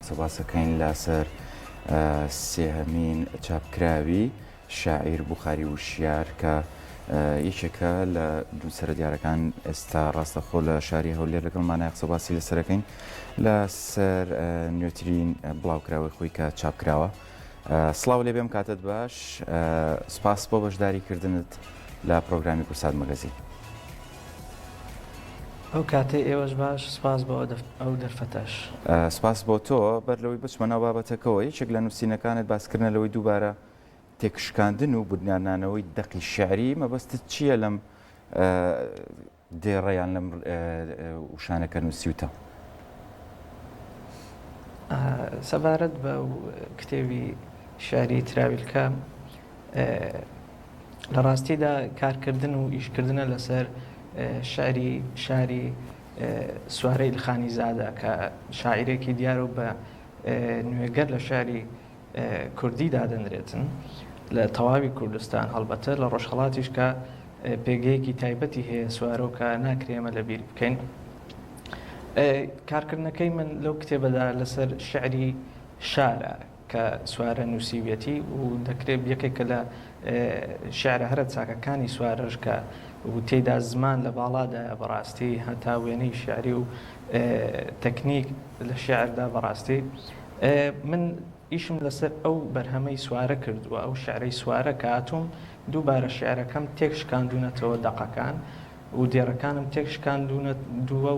سەباسەکەین لەسەر سێهەمین چاپکراوی شاعیر بوخاری وشیار کە یەکێکە لە دوو سەرۆکیارەکان ئێستا ڕاستەخۆ لە شاری هەولێر لەگەڵمانە قسەباسی لەسەرەکەین لەسەر نوێترین بڵاوکراوی خۆی کە چاپکراوە. سڵاو لێ بێم کاتت باش، سپاس بۆ بەشداریکردنت لە پرۆگرامی کورسات مەگەزین. ئەو کاتێ ئێوەش باش، سپاس بۆ ئەو دەرفەتەش. سپاس بۆ تۆ بەر لەوەی بچمە ناو بابەتەکەەوە. یەکێک لە نووسینەکانت باسکردنە لەوەی دووبارە تێکشکاندن و بنیانانەوەی دەقی شعری مەبەستت چییە لەم دێڕەیان لەم وشانەکە نووسیوتە؟ سەبارەت بە کتێبی شاری تراویلکە لە ڕاستیدا کارکردن و ئیشکردنە لەسەر شاری سوارەی لخانی زادە کە شاعیرێکی دیار و بە نوێگەر لە شاری کوردی دادەنرێتن لە تەواوی کوردستان، هەڵبەتە لە ڕۆژهەڵاتیش کە پێگەیەکی تایبەتی هەیە سوارۆ کە ناکرێمە لە بیر بکەین. کارکردنەکەی من لەو کتێبەدا لەسەر شعری شارە کە سوارە نووسیوێتی و دەکرێت یەکێکە لە شعرە هەرە چاکەکانی سوارەش کە و تێدا زمان لە باڵادایە بەڕاستی هەتا وێنەی شعری و تەکنیک لە شعردا بەڕاستی. من ئیشم لەسەر ئەو بەرهەمەی سوارە کردووە، ئەو شعرەی سوارە کە هاتووم دووبارە شعرەکەم تێکشکاندونەتەوە دەقەکان و دێڕەکانم تێکشکاندونەتەوە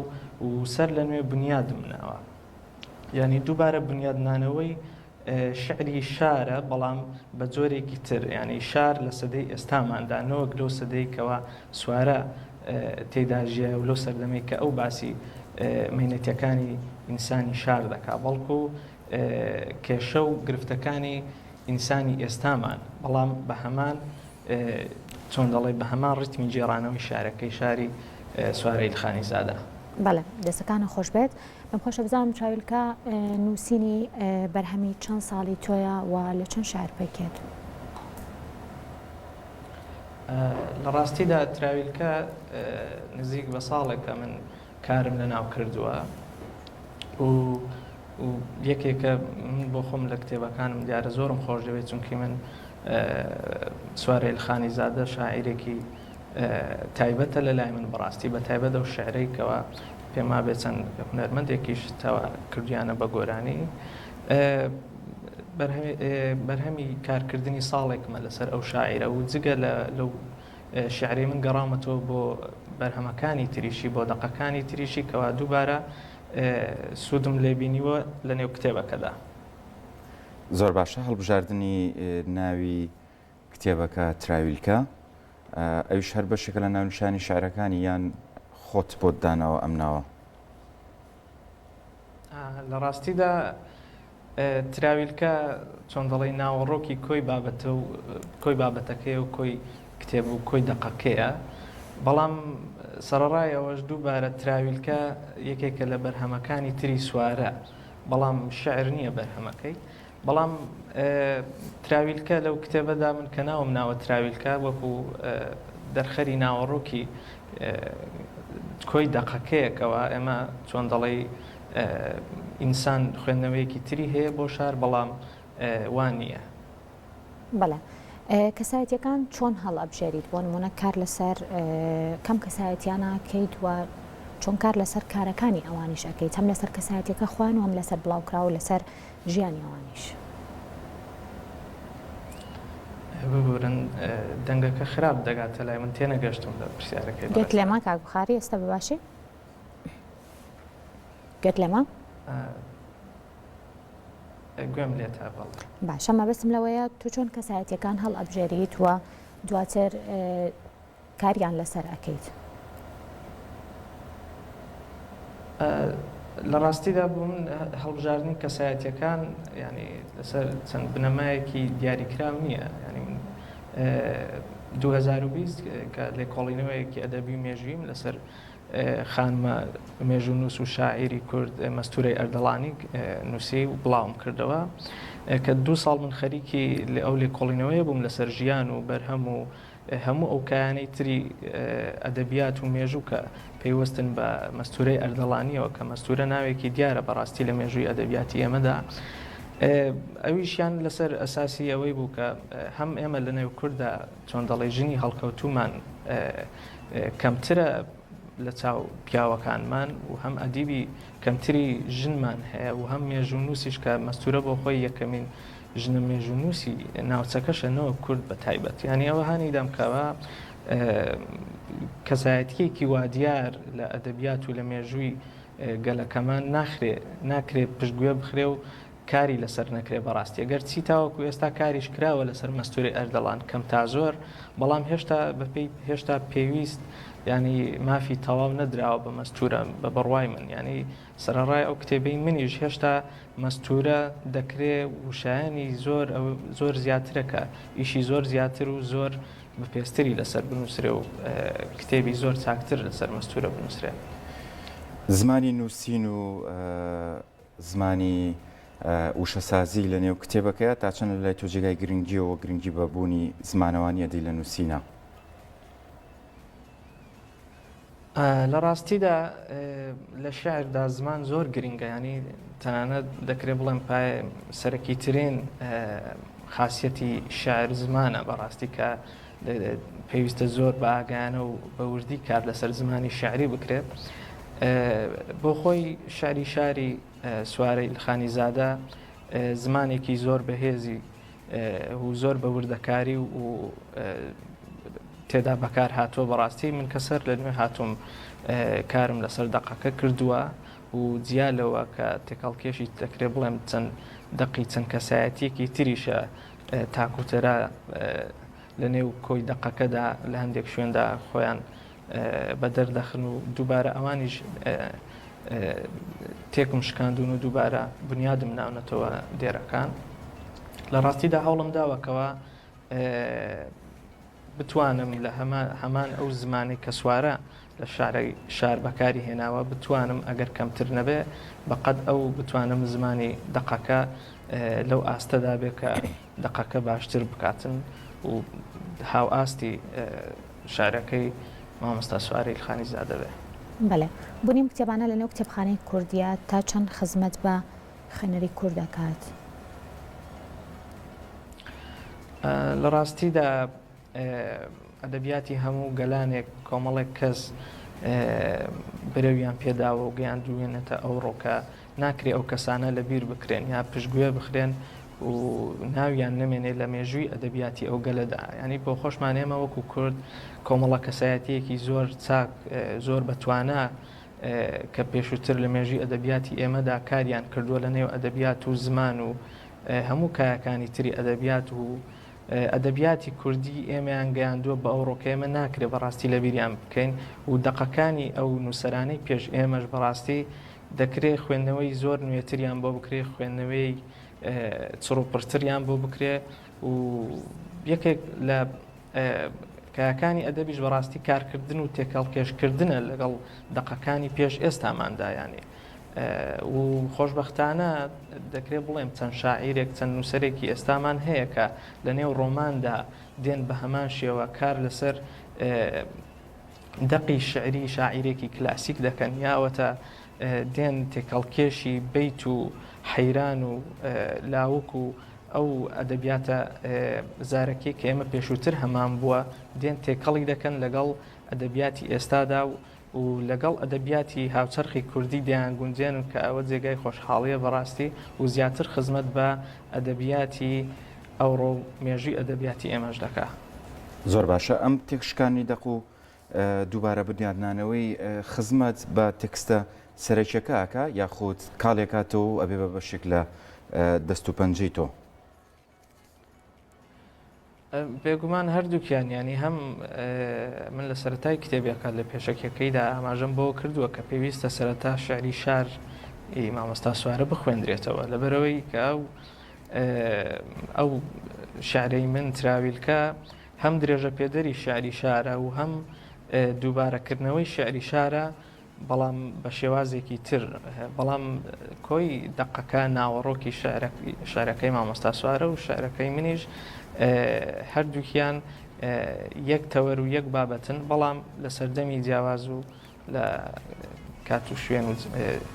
و سەر لە نوێ بنیادم ناوە. یعنی دووبارە بنیادنانەوەی شعری شارە بەڵام بە جۆرێکی تر، ینی شار لە سەدەی ئێستاماندا نەوەک لەو سەدەی کەوا سوارە تێدا ژیە و لەو سەردەمەی کە ئەو باسی مینەتیەکانی ئینسانی شار دەکا، بەڵکو کێشە و گرفتەکانی ئینسانی ئێستامان، بەڵام بە هەمان چۆن دەڵێ بە هەمان ڕیتمی جێڕانەوەی شارەکەی شاری سوارەی لخانی زادە. بەڵێ دەستەکانە خۆش بێت. من خۆشە بزانم چاویلکە نووسینی بەرهەمی چەند ساڵی تۆیە و لە چەند شار پێکێت؟ لە ڕاستیدا تراویلکە نزیک بە ساڵێکە من کارم لە ناو کردووە و یەکێکە من بۆ خۆم لە کتێبەکانم دیارە زۆرم خۆش دەوێت، چونکی من سوارەی لخانی زادە شاعیرێکی تایبەتە لە لای من بەڕاستی، بە تایبەت ئەو شعرەیەکەوە پێما بێت چەند هونەرمەندێکیش تەوا کردیانە بە گۆرانی. بەرهەمی کارکردنی ساڵێکمە لەسەر ئەو شاعیرە و جگە لەو شعری من گەڕامەتەوە بۆ بەرهەمەکانی تریشی، بۆ دەقەکانی تریشی کەوا دووبارە سوودم لێبینیوە لە نێو کتێبەکەدا. زۆر باشە هەڵبژاردننی ناوی کتێبەکە تراویلکە، ئەویش هەر بەشێکە لە ناونیشانی شعرەکانی یان خۆت بۆ داناوە ئەم ناوە؟ لە ڕاستیدا تراویلکە چۆن دەڵێ ناوەڕۆکی کۆی بابەتەکەیە و کۆی کتێب و کۆی دەقەکەیە، بەڵام سەرەڕای ئەوەش دووبارە تراویلکە یەکێکە لە بەرهەمەکانی تری سوارە، بەڵام شعر نییە بەرهەمەکەی. بەڵام تراویلکە لەو کتێبەدا من کە ناوم ناوە تراویلکە وەکو دەرخەری ناوەڕۆکی کۆی دەقەکەیەکەوە ئێمە چۆن دەڵێ ئینسان خوێندنەوەیەکی تری هەیە بۆ شار، بەڵام وان نییە. بەڵێ کەسایەتیەکان چۆن هەڵئەبژێریت؟ بۆ نمونە کار لەسەر کەم کەسایەتیانە کەیت و چۆن کار لەسەر کارەکانی ئەوانیش ئەکەیت، هەم لەسەر کەسایەتیەکە خوان و هەم لەسەر بڵاوکرا و لەسەر ژیانی ئەوانیش؟ ببورن دەنگەکە خراپ دەگاتە لای من، تێنەگەشتم لە پرسیارەکەی. گوێت لێما کاک بوخاری ئێستا بباشی؟ گوێت لێما؟ گوێم لێت بەڵ. باشە، مەبەستم لەوەیە تو چۆن کەسایەتیەکان هەڵئەبژێریت و دواتر کاریان لەسەر ئەکەیت؟ لە ڕاستیدا بوو من هەڵبژاردننی کەسایەتیەکان ینی لەسەر چەند بنەمایەکی دیاریکراو نییە. ینی 2020 کە لێکۆڵینەوەیەکی ئەدەبی مێژویم لەسەر خانمە مێژوونووس و شاعیری کورد مەستورەی ئەردەڵانی نووسی و بڵاوم کردەوە کە 2 ساڵ من خەریکی ئەو لێکۆڵینەوەیە بووم لەسەر ژیان و بەرهەم و هەموو ئەو کایانەی تری ئەدەبیات و مێژوو کە پێیوەستن بە مەستورەی ئەردەڵانیەوە کە مەستورە ناوێکی دیارە بەڕاستی لە مێژووی ئەدەبیاتی ئێمەدا ئەویشیان لەسەر ئەساسی ئەوەی بوو کە هەم ئێمە لە نێو کووردا چۆن دەڵێ ژنی هەڵکەوتومان کەمترە لە چاو پیاوەکانمان و هەم ئەدیبی کەمتری ژنمان هەیە و هەم مێژوو نووسیش کە مەستورە بۆ خۆی یەکەمین ژنە مێژوو نووسی ناوچەکەشەنەوە کورد بە تایبەت یعنی ئەوە هانی دەمکەوە کەسایەتیەکی وا دیار لە ئەدەبیات و لە مێژووی گەلەکەمان ناکرێ پشتگوێ بخرێ و کاری لەسەر نەکرێ بەڕاستی ئەگەر چی تاوەکو ئێستا کاریش کراوە لەسەر مەستوری ئەردەڵان کەم تا زۆر بەڵام هێشتا پێویست ینی مافی تەواو نەدراوە بە مەستورە بە بڕوای من ینی سەرڕای ئەو کتێبەی منیش هێشتا مەستورە دەکرێت وشایانی زۆر زیاترەکە ئیشی زۆر زیاتر و زۆر بەپێستری لەسەر بنووسرێ و کتێبی زۆر چاکتر لەسەر مەستورە بنووسرێ. زمانی نووسین و زمانی وشەسازی لە نێو کتێبەکەیە تا چەند لای تۆ جێگای گرنگیەوە گرنگی بەبوونی زمانەوانی ئەدی لە نووسینە؟ لە ڕاستیدا لە شاعردا زمان زۆر گرنگە ینی تەنانەت دەکرێت بڵێم پای سەرەکی ترین خاصیەتی شاعر زمانە بەڕاستی کە پێویستە زۆر بە ئاگانە و بە وردی کار لەسەر زمانی شاعری بکرێت. بۆ خۆی شاری سوارەی ئیلخانی زادە زمانێکی زۆر بەهێزی و زۆر بە وردەکاری و تێدا بەکار هاتووە بەڕاستی من کەسەر لە نوێ هاتووم کارم لەسەر دەقەکە کردووە و جیالەوە کە تێکەڵکێشی دەکرێت بڵێم چەند دەقی چەند کەسایەتیەکی تریشە تاکوتەرە لە نێو کۆی دەقەکەدا لە هەندێک شوێندا خۆیان بە دەردەخن و دووبارە ئەوانیش تێکم شکاندون و دووبارە بنیادم ناونەتەوە دێرەکان لە ڕاستیدا هەوڵم داوەکەوە بتوانم لە هەمان ئەو زمانی کە سوارە لە شار بەکاری هێناوە بتوانم ئەگەر کەمتر نەبێ بەقەد ئەو بتوانم زمانی دەقەکە لەو ئاستەدا بێ کە دەقەکە باشتر بکاتن و هاو ئاستی شارەکەی مامۆستا سواری ئیلخانی زادە بێ. بەڵێ بوونیم کتێبانە لە نێو کتێبخانەی کوردیە تا چەند خزمەت بە خوێنەری کوورد دەکات؟ لە ڕاستیدا ئەدەبیاتی هەموو گەلانێک کۆمەڵێک کەس برەویان پێداوە و گەیاندوێنێتە ئەوڕۆکە ناکرێ ئەو کەسانە لە بیر بکرێن یا پشتگوێ بخرێن و ناویان نمێنێ لە مێژووی ئەدەبیاتی ئەو گەلەدا ینی بۆ خۆشمان ئێمە وەکو کورد کۆمەڵە کەسایەتیەکی زۆر چاک زۆر بەتوانە کە پێشووتر لە مێژووی ئەدەبیاتی ئێمەدا کاریان کردووە لە نێو ئەدەبیات و زمان و هەموو کایەکانی تری ئەدەبیات و ئەدەبیاتی کوردی ئێمەیان گەیاندووە بە ئەوڕۆکە ئێمە ناکرێت بەڕاستی لە بیریان بکەین و دەقەکانی ئەو نووسەرانەی پێش ئێمەش بەڕاستی دەکرێت خوێندنەوەی زۆر نوێتریان بۆ بکرێت خوێندنەوەی چڕوپڕتریان بۆ بکرێ و یەکێک لە کایەکانی ئەدەبیش بەڕاستی کارکردن و تێکەڵکێشکردنە لەگەڵ دەقەکانی پێش ئێستاماندایانی و خۆشبەختانە دەکرێت بڵێم چەند شاعیرێک چەند نووسەرێکی ئێستامان هەیە کە لە نێو ڕۆماندا دێن بە هەمان شێوە کار لەسەر دەقی شعری شاعیرێکی کلاسیک دەکەن یاوەتە دێن تێکەڵکێشی بیت و حەیران و لاوک و ئەو ئەدەبیاتە زارەکی کە ئێمە پێشووتر هەمان بووە دێن تێکەڵی دەکەن لەگەڵ ئەدەبیاتی ئێستادا و لەگەڵ ئەدەبیاتی هاوچەرخی کوردی دیان گونجێنن کە ئەوە جێگای خۆشحاڵیە بەڕاستی و زیاتر خزمەت بە ئەدەبیاتی ئەوڕۆ مێژووی ئەدەبیاتی ئێمەش دەکا. زۆر باشە ئەم تێکشکانی دەق و دووبارە بنیادنانەوەی خزمەت بە تێکستە سەرەکیەکەکە یاخود کاڵێکاتەوە ئەبێ بە بەشێک لە دەست و پەنجەی تۆ؟ بێگومان هەردووکیان ینی هەم من لە سەرەتای کتێبەکە لە پێشەکەکەیدا ئاماژەم بۆ کردووە کە پێویستە سەرەتا شعری شار مامۆستا سوارە بخوێندرێتەوە لەبەرەوەی کە ئەو شعرەی من تراویلکە هەم درێژە پێدەری شعری شارە و هەم دووبارەکردنەوەی شعری شارە بەڵام بە شێوازێکی تر بەڵام کۆی دەقەکە ناوەڕۆکی شارەکەی مامۆستا سوارە و شعرەکەی منیش هەردووکیان یەک تەوەر و یەک بابەتن بەڵام لە سەردەمی جیاواز و لە کات و شوێن و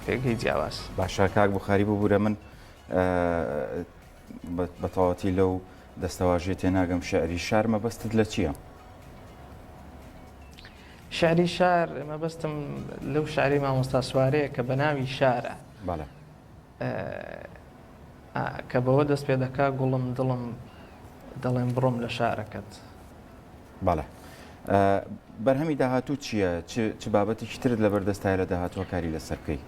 پێگەی جیاواز. باشە کاک بوخاری ببوورە من بەتەواتی لەو دەستەواژێت تێناگەم شعری شار مەبەستت لە چییە؟ شعری شار مەبەستم لەو شعری مامۆستا سوارەیە کە بە ناوی شارە بەڵێ کە بەوە دەست پێ دەکا گوڵم دڵم دەڵێن بڕۆم لە شارەکەت. بەڵێ بەرهەمی داهاتوو چییە؟ چ بابەتێکی ترت لە بەردەستایە لە داهاتوە کاری لەسەر بکەی؟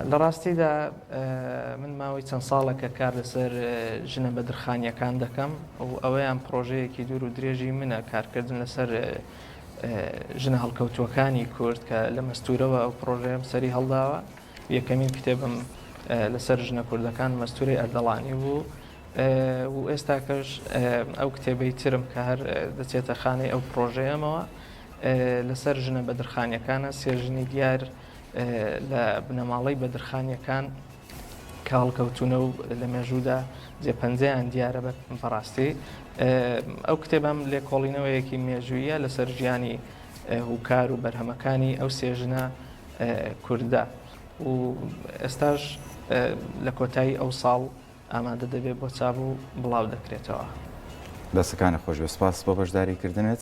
لە ڕاستیدا من ماوەی چەند ساڵێکە کار لەسەر ژنە بەدرخانیەکان دەکەم و ئەوەیان پرۆژەیەکی دوور و درێژی منە کارکردن لەسەر ژنە هەڵکەوتووەکانی کورد کە لە مەستورەوە ئەو پرۆژەیەم سەری هەڵداوە. یەکەمین کتێبم لەسەر ژنە کوردەکان مەستورەی ئەردەڵانی بوو و ئێستا کەش ئەو کتێبەی ترم کە هەر دەچێتە خانەی ئەو پرۆژەیەمەوە لەسەر ژنە بەدرخانیەکانە سێژنی دیار لە بنەماڵەی بەدرخانیەکان کە هەڵکەوتونە و لە مێژوودا جێپەنجەیان دیارە بەڕاستی. ئەو کتێبم لێکۆڵینەوەیەکی مێژوویە لەسەر ژیانی هوکار و بەرهەمەکانی ئەو سێژنە کووردە و ئێستاش لە کۆتایی ئەو ساڵ ئامادە دەبێت بۆ چاپ و بڵاو دەکرێتەوە. دەستەکانە خۆش بە سپاس بۆ بەشداریکردنت.